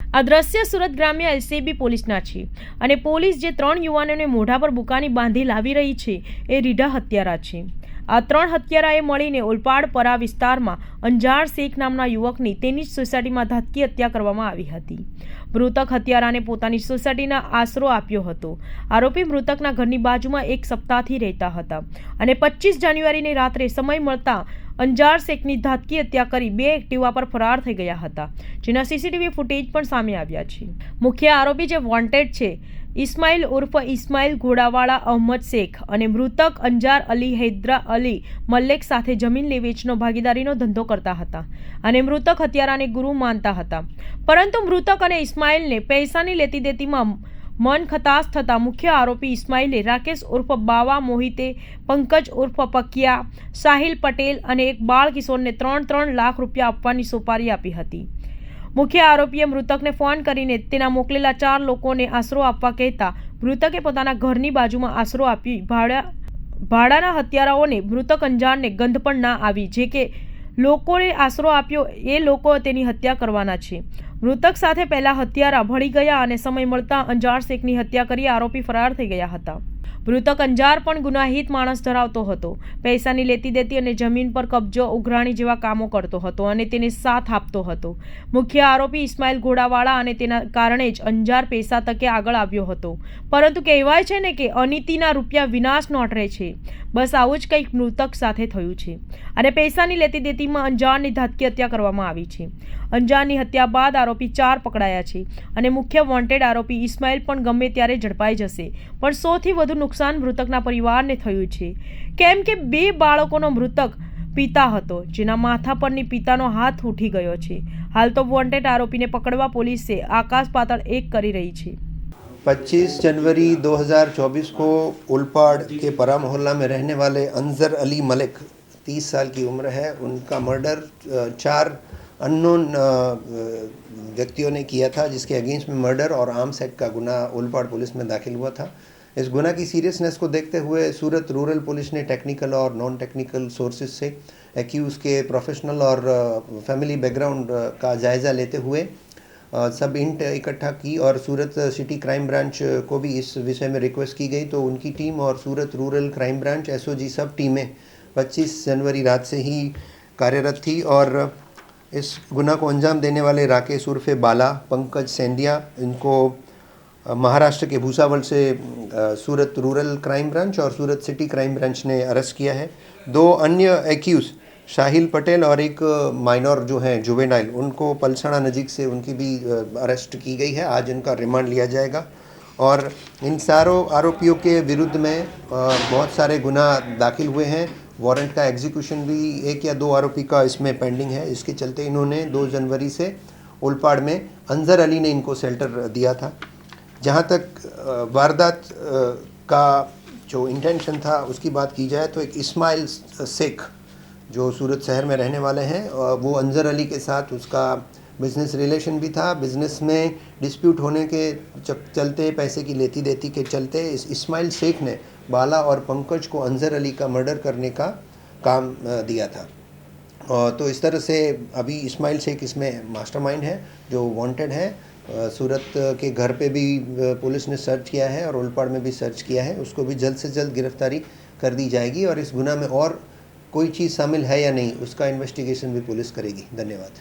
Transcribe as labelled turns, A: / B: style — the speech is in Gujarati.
A: આ દ્રશ્ય સુરત ગ્રામ્ય એલસીબી પોલીસના છે અને પોલીસ જે 3 યુવાનોને મોઢા પર બુકાની બાંધી લાવી રહી છે એ રીઢા હત્યારા છે। આ 3 હત્યારાએ મળીને ઓલપાડપરા વિસ્તારમાં અંજાર શેખ નામના યુવકની તેની જ સોસાયટીમાં ધાતકી હત્યા કરવામાં આવી હતી। મૃતક હત્યારાને પોતાની સોસાયટીના આશરો આપ્યો હતો। આરોપી મૃતકના ઘરની બાજુમાં એક સપ્તાહથી રહેતા હતા અને 25 જાન્યુઆરીની રાત્રે સમય મળતા અંજાર શેખની ધાતકી હત્યા કરી 2 એક્ટિવા પર ફરાર થઈ ગયા હતા, જેના સીસીટીવી ફૂટેજ પણ સામે આવ્યા છે। મુખ્ય આરોપી જે વોન્ટેડ છે ઇસ્માઇલ ઉર્ફ ઇસ્માઇલ ઘોડાવાળા અહમદ શેખ અને મૃતક અંજાર અલી હૈદરા અલી મલ્લેક સાથે જમીન લે વેચનો ભાગીદારીનો ધંધો કરતા હતા અને મૃતક હત્યારાને ગુરુ માનતા હતા, પરંતુ મૃતક અને ઇસ્માઇલને પૈસાની લેતી દેતીમાં મન ખતાશ થતા મુખ્ય આરોપી ઇસ્માઇલે રાકેશ ઉર્ફ બાવા મોહિતે, પંકજ ઉર્ફ પકિયા, સાહિલ પટેલ અને એક બાળ કિશોરને 3 લાખ રૂપિયા આપવાની સોપારી આપી હતી। મુખ્ય આરોપીએ મૃતકને ફોન કરીને તેના મોકલેલા 4 લોકોને આશરો આપવા કહેતા મૃતકે પોતાના ઘરની બાજુમાં આશરો આપી ભાડાના હત્યારાઓને મૃતક અંજારને ગંધ પણ ના આવી જે કે લોકોને આશરો આપ્યો એ લોકો તેની હત્યા કરવાના છે। મૃતક સાથે પહેલા હત્યારા ભળી ગયા અને સમય મળતા અંજાર શેખની હત્યા કરી આરોપી ફરાર થઈ ગયા હતા। મૃતક અંજાર પણ ગુનાહિત માણસ ધરાવતો હતો, પૈસાની લેતી દેતી અને જમીન પર કબજો ઉઘરાણી જેવા કામો કરતો હતો અને તેને સાથ આપતો હતો। મુખ્ય આરોપી ઇસ્માઇલ ઘોડાવાળા અને તેના કારણે જ અંજાર પૈસા તકે આગળ આવ્યો હતો, પરંતુ કહેવાય છે ને કે અનીતિના રૂપિયા વિનાશ નોટરે છે। બસ આવું જ કંઈક મૃતક સાથે થયું છે અને પૈસાની લેતી દેતીમાં અંજારની ધાતકી હત્યા કરવામાં આવી છે। અંજારની હત્યા બાદ આરોપી 4 પકડાયા છે અને મુખ્ય વોન્ટેડ આરોપી ઇસ્માઇલ પણ ગમે ત્યારે ઝડપાઈ જશે, પણ 100 થી વધુ નુકસાન મૃતકના પરિવારને થયું છે, કેમ કે 2 બાળકોનો મૃતક પિતા હતો જેના માથા પરની પિતાનો હાથ ઉઠી ગયો છે। હાલ તો વોન્ટેડ આરોપીને પકડવા પોલીસે આકાશ પાતાળ એક કરી રહી છે।
B: 25 जनवरी 2024 को उलपाड़ के परा मोहल्ला में रहने वाले अंजर अली मलिक 30 साल की उम्र है, उनका मर्डर 4 अननोन व्यक्तियों ने किया था, जिसके अगेंस्ट में मर्डर और आर्म्स एक्ट का गुना उलपाड़ पुलिस में दाखिल हुआ था। इस गुना की सीरियसनेस को देखते हुए सूरत रूरल पुलिस ने टेक्निकल और नॉन टेक्निकल सोर्सेज से एक्यूज़ के प्रोफेशनल और फैमिली बैकग्राउंड का जायज़ा लेते हुए सब इंट इकट्ठा की और सूरत सिटी क्राइम ब्रांच को भी इस विषय में रिक्वेस्ट की गई, तो उनकी टीम और सूरत रूरल क्राइम ब्रांच एसओजी सब टीमें 25 जनवरी रात से ही कार्यरत थी और इस गुना को अंजाम देने वाले राकेश उर्फे बाला, पंकज सेंधिया, इनको महाराष्ट्र के भूसावल से सूरत रूरल क्राइम ब्रांच और सूरत सिटी क्राइम ब्रांच ने अरेस्ट किया है। 2 अन्य एक्यूज़ साहिल पटेल और एक माइनर जो हैं जुवेनाइल, उनको पलसाना नज़दीक से उनकी भी अरेस्ट की गई है। आज इनका रिमांड लिया जाएगा और इन सारों आरोपियों के विरुद्ध में बहुत सारे गुना दाखिल हुए हैं। वारंट का एग्जीक्यूशन भी 1 या 2 आरोपी का इसमें पेंडिंग है। इसके चलते इन्होंने 2 जनवरी से उलपाड़ में अंजर अली ने इनको शेल्टर दिया था। जहाँ तक वारदात का जो इंटेंशन था उसकी बात की जाए तो एक इस्माइल शेख जो सूरत शहर में रहने वाले हैं, वो अंजर अली के साथ उसका बिज़नेस रिलेशन भी था। बिज़नेस में डिस्प्यूट होने के चलते, पैसे की लेती देती के चलते इस इस्माइल शेख ने बाला और पंकज को अंजर अली का मर्डर करने का काम दिया था। तो इस तरह से अभी इस्माइल शेख इसमें मास्टरमाइंड है जो वांटेड है। सूरत के घर पे भी पुलिस ने सर्च किया है और उलपाड़ में भी सर्च किया है, उसको भी जल्द से जल्द गिरफ्तारी कर दी जाएगी और इस गुना में और कोई चीज़ शामिल है या नहीं उसका इन्वेस्टिगेशन भी पुलिस करेगी। धन्यवाद।